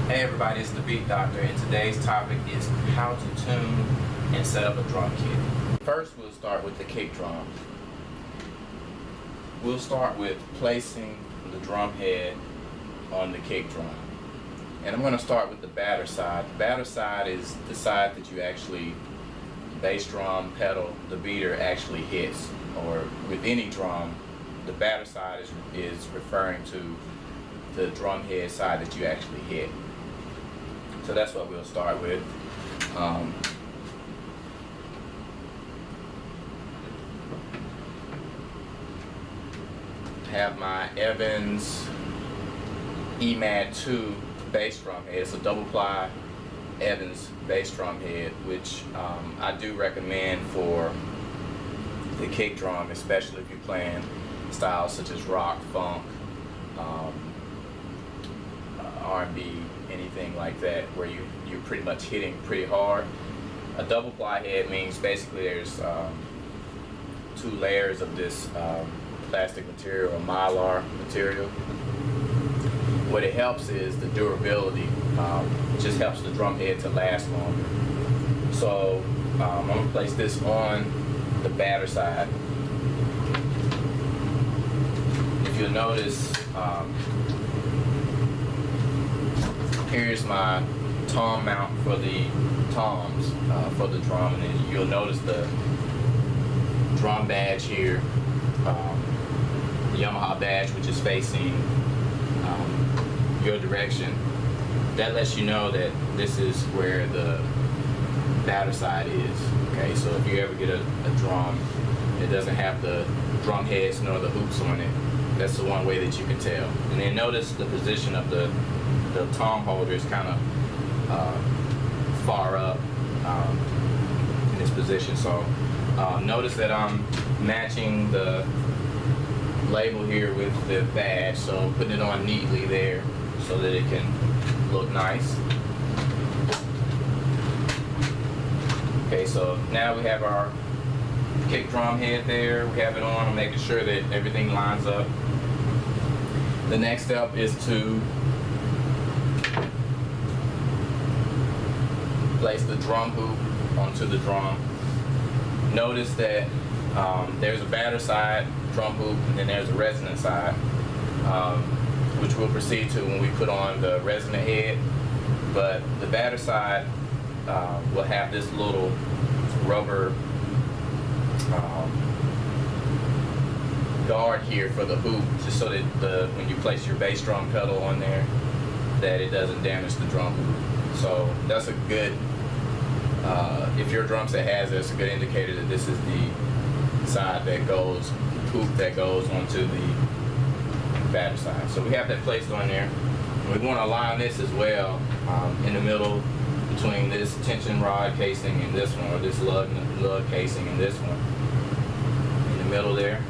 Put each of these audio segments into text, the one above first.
Hey everybody, it's the Beat Doctor, and today's topic is how to tune and set up a drum kit. First, we'll start with the kick drum. We'll start with placing the drum head on the kick drum. And I'm going to start with the batter side. The batter side is the side that you actually, bass drum, pedal, the beater actually hits. Or with any drum, the batter side is referring to the drum head side that you actually hit. So that's what we'll start with. Have my Evans EMAD 2 bass drum head. It's a double ply Evans bass drum head, which I do recommend for the kick drum, especially if you're playing styles such as rock, funk, R&B, anything like that, where you're pretty much hitting pretty hard. A double ply head means basically there's 2 layers of this plastic material, or mylar material. What it helps is the durability. It just helps the drum head to last longer. So I'm going to place this on the batter side. If you'll notice, here's my tom mount for the toms for the drum, and then you'll notice the drum badge here, the Yamaha badge, which is facing your direction. That lets you know that this is where the batter side is. Okay, so if you ever get a drum, it doesn't have the drum heads nor the hoops on it. That's the one way that you can tell. And then notice the position of the tom holder is kind of far up in this position. So notice that I'm matching the label here with the badge, so putting it on neatly there so that it can look nice. Okay, so now we have our kick drum head there. We have it on. I'm making sure that everything lines up. The next step is to place the drum hoop onto the drum. Notice that there's a batter side drum hoop, and then there's a resonant side, which we'll proceed to when we put on the resonant head. But the batter side will have this little rubber guard here for the hoop, just so that when you place your bass drum pedal on there, that it doesn't damage the drum hoop. So that's a good, if your drum set has it, it's a good indicator that this is the side that goes, hoop that goes onto the batter side. So we have that placed on there. We want to align this as well in the middle between this tension rod casing and this one, or this lug casing and this one, in the middle there.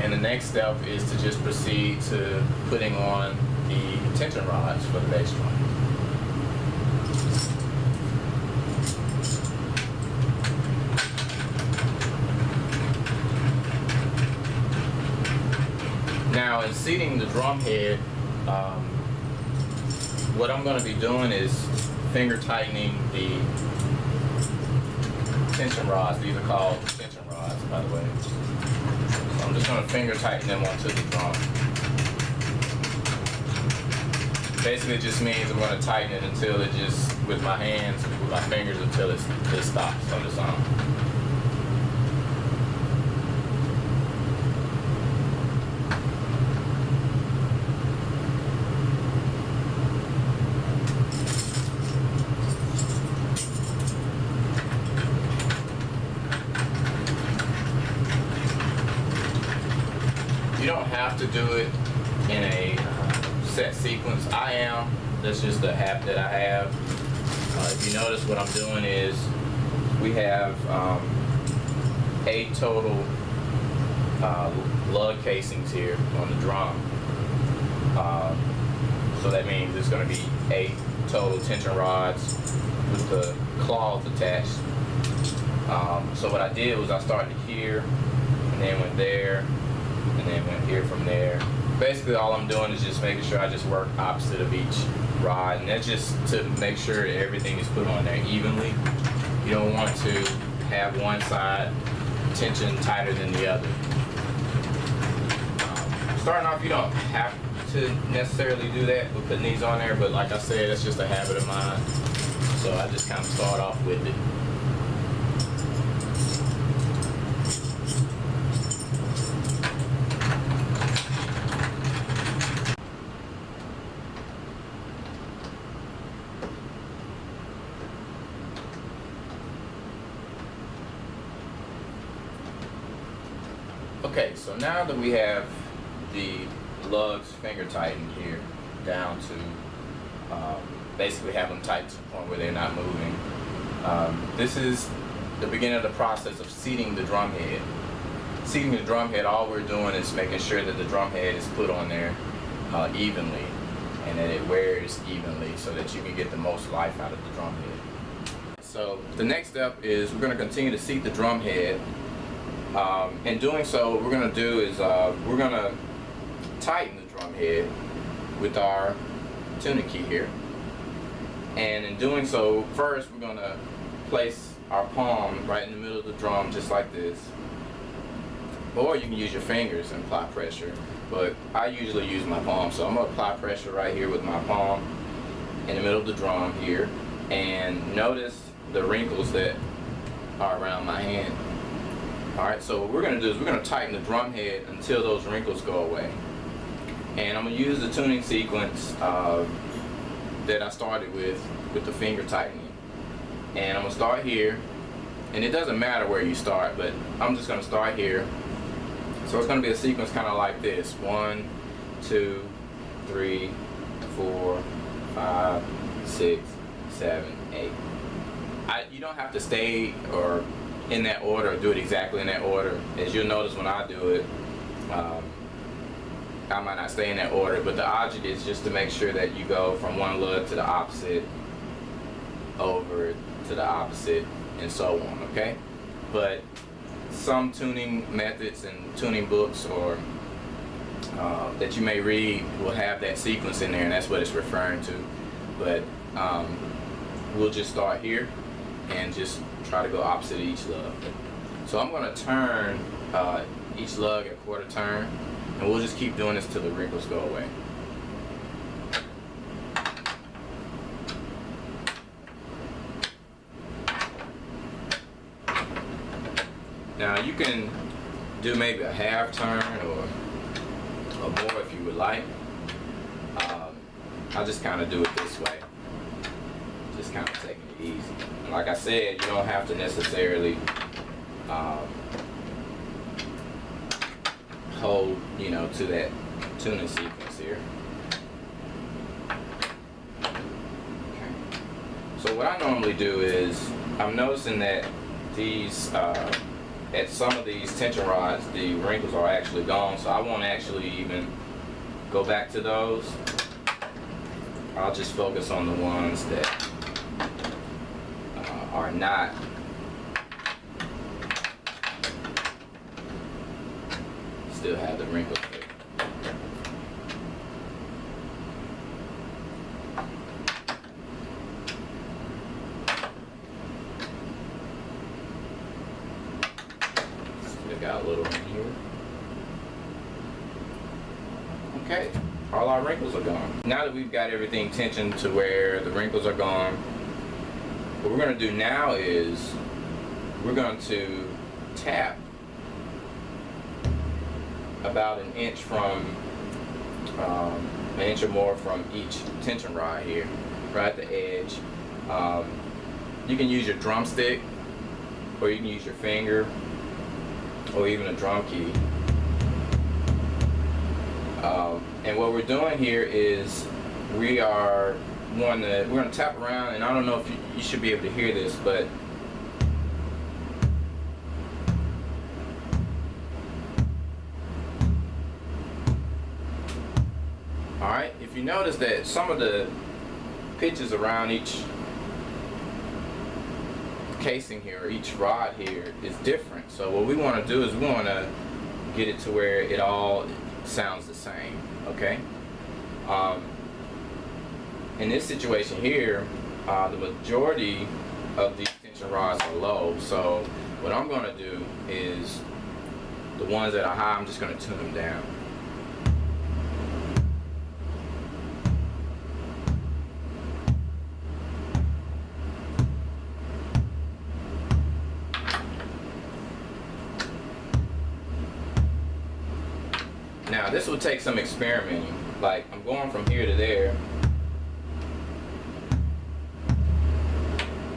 And the next step is to just proceed to putting on the tension rods for the bass drum. Now, in seating the drum head, what I'm going to be doing is finger tightening the tension rods. These are called tension rods, by the way. So I'm just going to finger tighten them onto the drum. Basically, it just means I'm going to tighten it until it just, with my hands, with my fingers, until it stops on its own. You don't have to do it in a set sequence. I am. That's just a habit that I have. If you notice, what I'm doing is we have 8 total lug casings here on the drum. So that means it's going to be 8 total tension rods with the claws attached. So what I did was I started here, and then went there, and then went here from there, basically all I'm doing is just making sure I just work opposite of each rod, and that's just to make sure that everything is put on there evenly. You don't want to have one side tension tighter than the other. Starting off, you don't have to necessarily do that with putting these on there, but like I said, that's just a habit of mine, so I just kind of start off with it. Okay, so now that we have the lugs finger tightened here down to basically have them tight to the point where they're not moving, this is the beginning of the process of seating the drum head. Seating the drum head, all we're doing is making sure that the drum head is put on there evenly, and that it wears evenly so that you can get the most life out of the drum head. So the next step is we're going to continue to seat the drum head. In doing so, what we're going to do is we're going to tighten the drum head with our tuning key here. And in doing so, first we're going to place our palm right in the middle of the drum just like this. Or you can use your fingers and apply pressure, but I usually use my palm. So I'm going to apply pressure right here with my palm in the middle of the drum here. And notice the wrinkles that are around my hand. Alright, so what we're going to do is we're going to tighten the drum head until those wrinkles go away. And I'm going to use the tuning sequence that I started with the finger tightening. And I'm going to start here. And it doesn't matter where you start, but I'm just going to start here. So it's going to be a sequence kind of like this. 1, 2, 3, 4, 5, 6, 7, 8. You don't have to stay or in that order, or do it exactly in that order. As you'll notice when I do it, I might not stay in that order, but the object is just to make sure that you go from one lug to the opposite, over to the opposite, and so on, okay? But some tuning methods and tuning books or that you may read will have that sequence in there, and that's what it's referring to. But we'll just start here and just try to go opposite each lug. So I'm going to turn each lug at quarter turn, and we'll just keep doing this till the wrinkles go away. Now you can do maybe a half turn or more if you would like. I just kind of do it this way, just kind of taking it easy. And like I said, you don't have to necessarily hold, to that tuning sequence here. Okay. So what I normally do is, I'm noticing that these, at some of these tension rods, the wrinkles are actually gone, so I won't actually even go back to those. I'll just focus on the ones that are not still have the wrinkles there. Still got a little in here. Okay, all our wrinkles are gone. Now that we've got everything tensioned to where the wrinkles are gone, what we're going to do now is we're going to tap about an inch from, an inch or more from each tension rod here, right at the edge. You can use your drumstick, or you can use your finger, or even a drum key. And what we're doing here is we're going to tap around, and I don't know if you should be able to hear this, but alright, if you notice that some of the pitches around each casing here, or each rod here, is different. So what we want to do is we want to get it to where it all sounds the same. Okay. In this situation here, the majority of these tension rods are low. So what I'm going to do is the ones that are high, I'm just going to tune them down. Now this will take some experimenting. Like I'm going from here to there,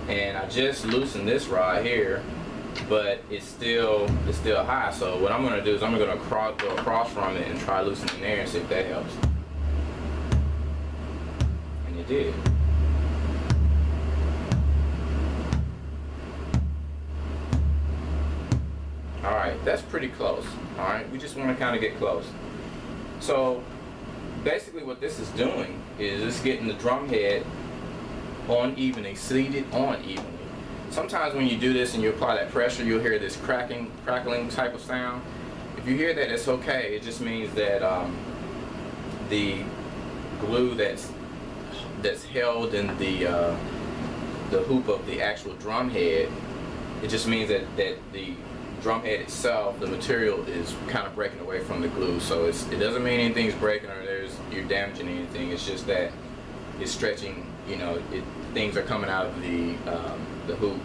and I just loosened this rod here, but it's still high. So what I'm going to do is I'm going to go across from it and try loosening there and see if that helps. And it did. Alright, that's pretty close. Alright, we just want to kind of get close. So basically what this is doing is it's getting the drum head on evenly, seated on evenly. Sometimes when you do this and you apply that pressure, you'll hear this crackling type of sound. If you hear that, it's okay. It just means that the glue that's held in the hoop of the actual drum head, it just means that the drum head itself, the material is kind of breaking away from the glue. So it doesn't mean anything's breaking or you're damaging anything. It's just that it's stretching. You know, things are coming out of the hoop,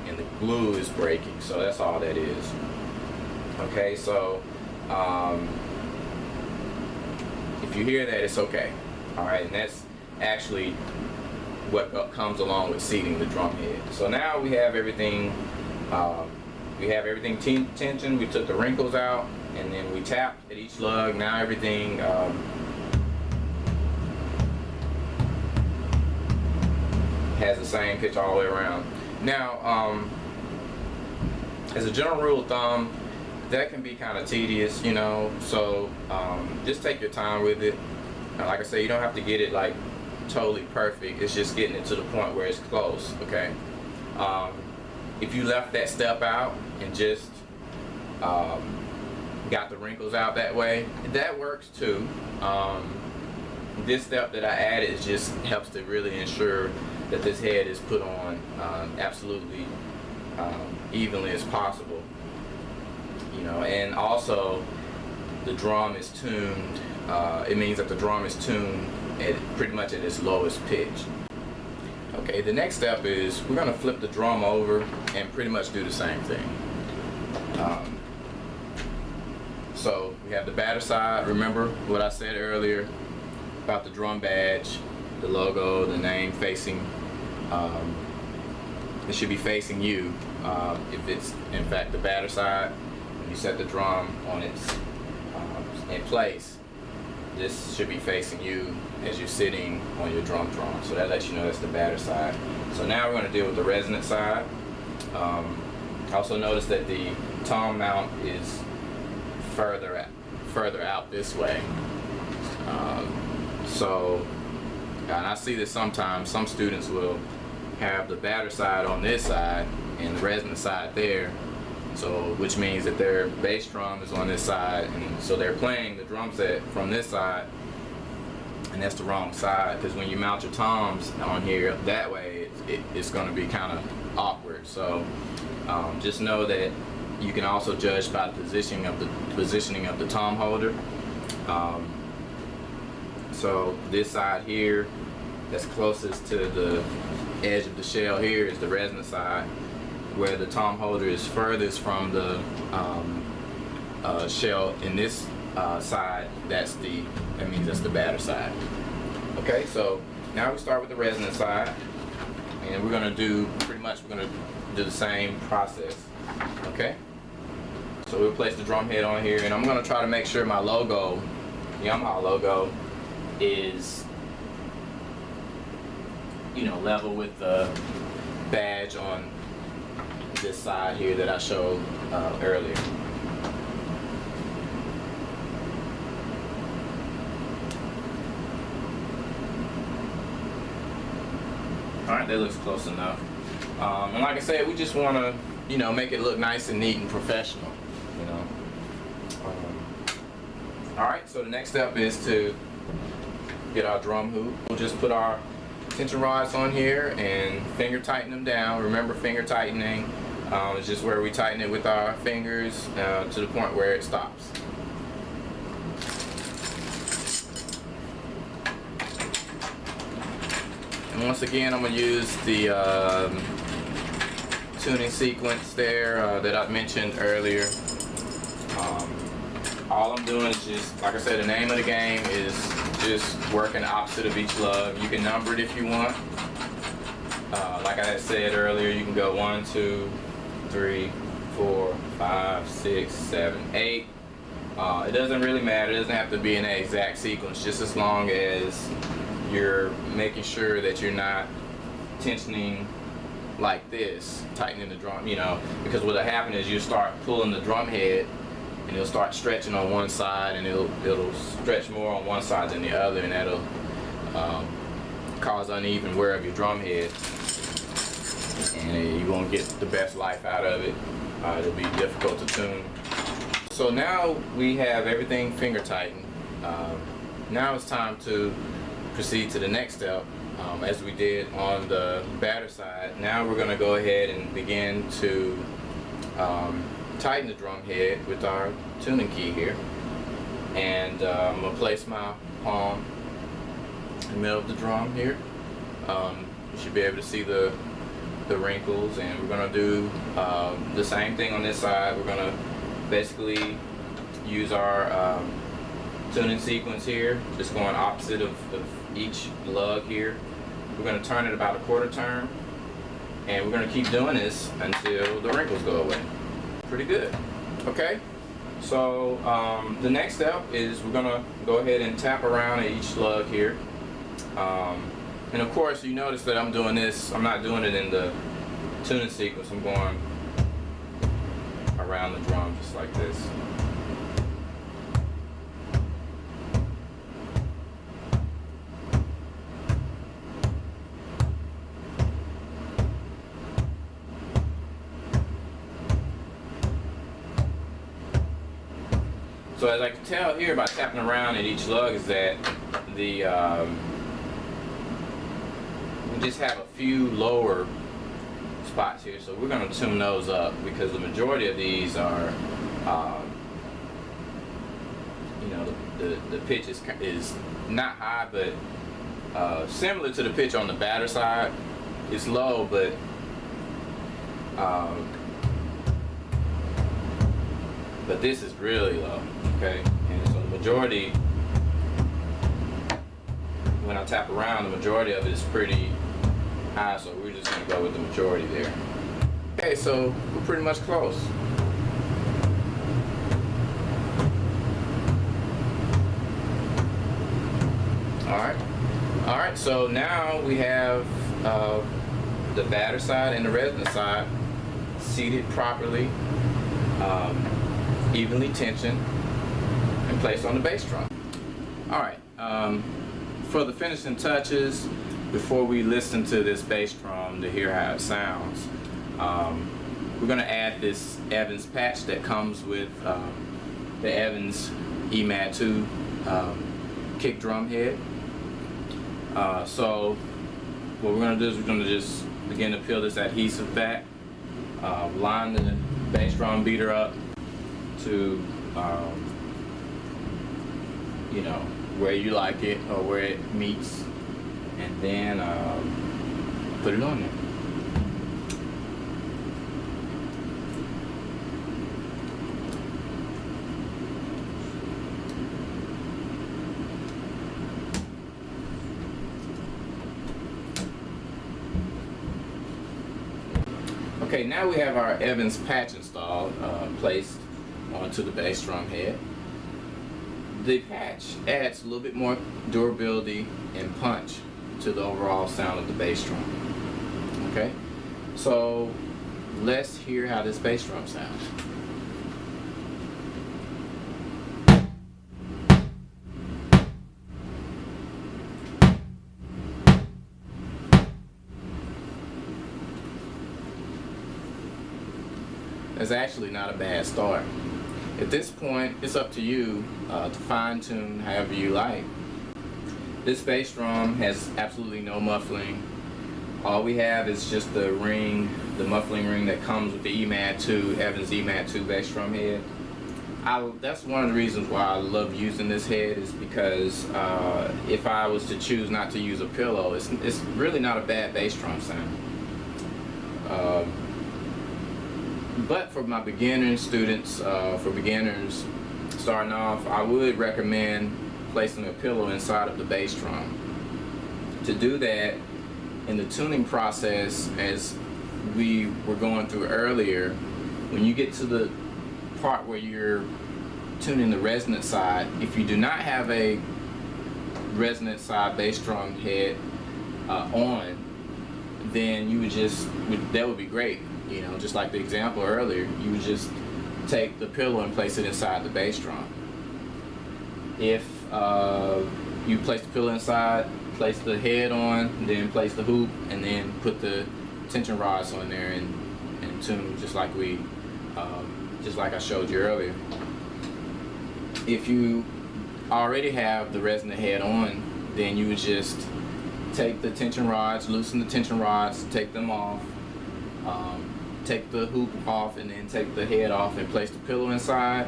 and the glue is breaking. So that's all that is. Okay, so if you hear that, it's okay. All right, and that's actually what comes along with seating the drum head. So now we have everything. Tensioned. We took the wrinkles out, and then we tapped at each lug. Now everything has the same pitch all the way around. Now, as a general rule of thumb, that can be kind of tedious, you know. So just take your time with it. Like I say, you don't have to get it like totally perfect. It's just getting it to the point where it's close. Okay. If you left that step out and just got the wrinkles out that way, that works too. This step that I added just helps to really ensure that this head is put on absolutely evenly as possible. You know, and also the drum is tuned. It means that the drum is tuned at pretty much at its lowest pitch. Okay, the next step is we're going to flip the drum over and pretty much do the same thing. So we have the batter side. Remember what I said earlier about the drum badge, the logo, the name facing. It should be facing you if it's in fact the batter side. When you set the drum on its in place, this should be facing you as you're sitting on your drum. So that lets you know that's the batter side. So now we're going to deal with the resonant side. Also notice that the tom mount is further out this way. And I see this sometimes. Some students will have the batter side on this side and the resonant side there. So, which means that their bass drum is on this side, and so they're playing the drum set from this side, and that's the wrong side, because when you mount your toms on here that way, it's going to be kind of awkward. So just know that you can also judge by the positioning of the tom holder. So this side here, that's closest to the edge of the shell here, is the resonant side, where the tom holder is furthest from the shell in this side. That means that's the batter side. Okay, so now we start with the resonant side, and we're going to do the same process. Okay, so we'll place the drum head on here, and I'm going to try to make sure my logo, Yamaha logo, is level with the badge on this side here that I showed earlier. Alright, that looks close enough. And like I said, we just want to, make it look nice and neat and professional, Alright, so the next step is to get our drum hoop. We'll just put our tension rods on here and finger tighten them down. Remember, finger tightening is just where we tighten it with our fingers to the point where it stops. And once again, I'm going to use the tuning sequence there that I mentioned earlier. All I'm doing is just, like I said, the name of the game is just working opposite of each lug. You can number it if you want. Like I had said earlier, you can go 1, 2, 3, 4, 5, 6, 7, 8. It doesn't really matter. It doesn't have to be in an exact sequence, just as long as you're making sure that you're not tensioning like this, tightening the drum, you know, because what'll happen is you start pulling the drum head and it'll start stretching on one side, and it'll stretch more on one side than the other, and that'll cause uneven wear of your drum head, and you won't get the best life out of it. It'll be difficult to tune. So now we have everything finger tightened. Now it's time to proceed to the next step. As we did on the batter side, now we're going to go ahead and begin to tighten the drum head with our tuning key here. And I'm going to place my palm in the middle of the drum here. You should be able to see the wrinkles, and we're going to do the same thing on this side. We're going to basically use our tuning sequence here, just going opposite of each lug here. We're going to turn it about a quarter turn, and we're going to keep doing this until the wrinkles go away. Pretty good. Okay, so the next step is we're going to go ahead and tap around at each lug here. And of course, you notice that I'm doing this, I'm not doing it in the tuning sequence. I'm going around the drum just like this. So as I can tell here by tapping around at each lug is that the we just have a few lower spots here, so we're going to tune those up, because the majority of these are, you know, the pitch is not high, but similar to the pitch on the batter side. It's low, but this is really low, okay? And so the majority, when I tap around, the majority of it is pretty high, so we're just going to go with the majority there. Okay, so we're pretty much close. Alright, so now we have the batter side and the resonance side seated properly, evenly tensioned, and placed on the bass drum. Alright, for the finishing touches, before we listen to this bass drum to hear how it sounds, we're going to add this Evans patch that comes with the Evans EMAD 2 kick drum head. So what we're going to do is we're going to just begin to peel this adhesive back, line the bass drum beater up to you know, where you like it or where it meets, and then put it on there. Okay, now we have our Evans patch installed, placed onto the bass drum head. The patch adds a little bit more durability and punch to the overall sound of the bass drum. Okay, so let's hear how this bass drum sounds. That's actually not a bad start. At this point, it's up to you to fine tune however you like. This bass drum has absolutely no muffling. All we have is just the ring, the muffling ring that comes with the EMAD2, Evans EMAD2 bass drum head. That's one of the reasons why I love using this head, is because if I was to choose not to use a pillow, it's really not a bad bass drum sound. But for my beginner students, for beginners starting off, I would recommend placing a pillow inside of the bass drum. To do that, in the tuning process, as we were going through earlier, when you get to the part where you're tuning the resonant side, if you do not have a resonant side bass drum head on, then you would that would be great. You know, just like the example earlier, you would just take the pillow and place it inside the bass drum. If you place the pillow inside, place the head on, then place the hoop, and then put the tension rods on there and tune just like I showed you earlier. If you already have the resonant head on, then you would just take the tension rods, loosen the tension rods, take them off, take the hoop off, and then take the head off and place the pillow inside.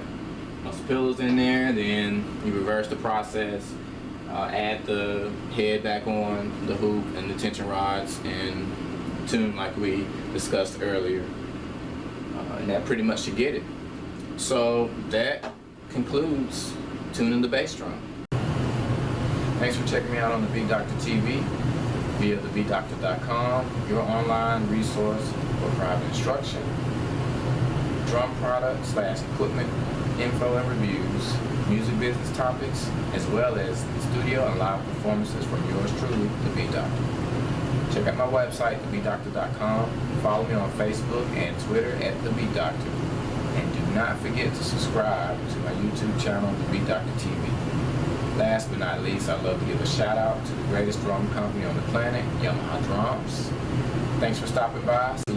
Once the pillow's in there, then you reverse the process, add the head back on, the hoop and the tension rods, and tune like we discussed earlier. And that pretty much should get it. So that concludes tuning the bass drum. Thanks for checking me out on the Beat Doctor TV via thebeatdoctor.com, your online resource for private instruction, drum products / equipment info and reviews, music business topics, as well as studio and live performances from yours truly, The Beat Doctor. Check out my website, thebeatdoctor.com. Follow me on Facebook and Twitter at The Beat Doctor. And do not forget to subscribe to my YouTube channel, The Beat Doctor TV. Last but not least, I'd love to give a shout out to the greatest drum company on the planet, Yamaha Drums. Thanks for stopping by.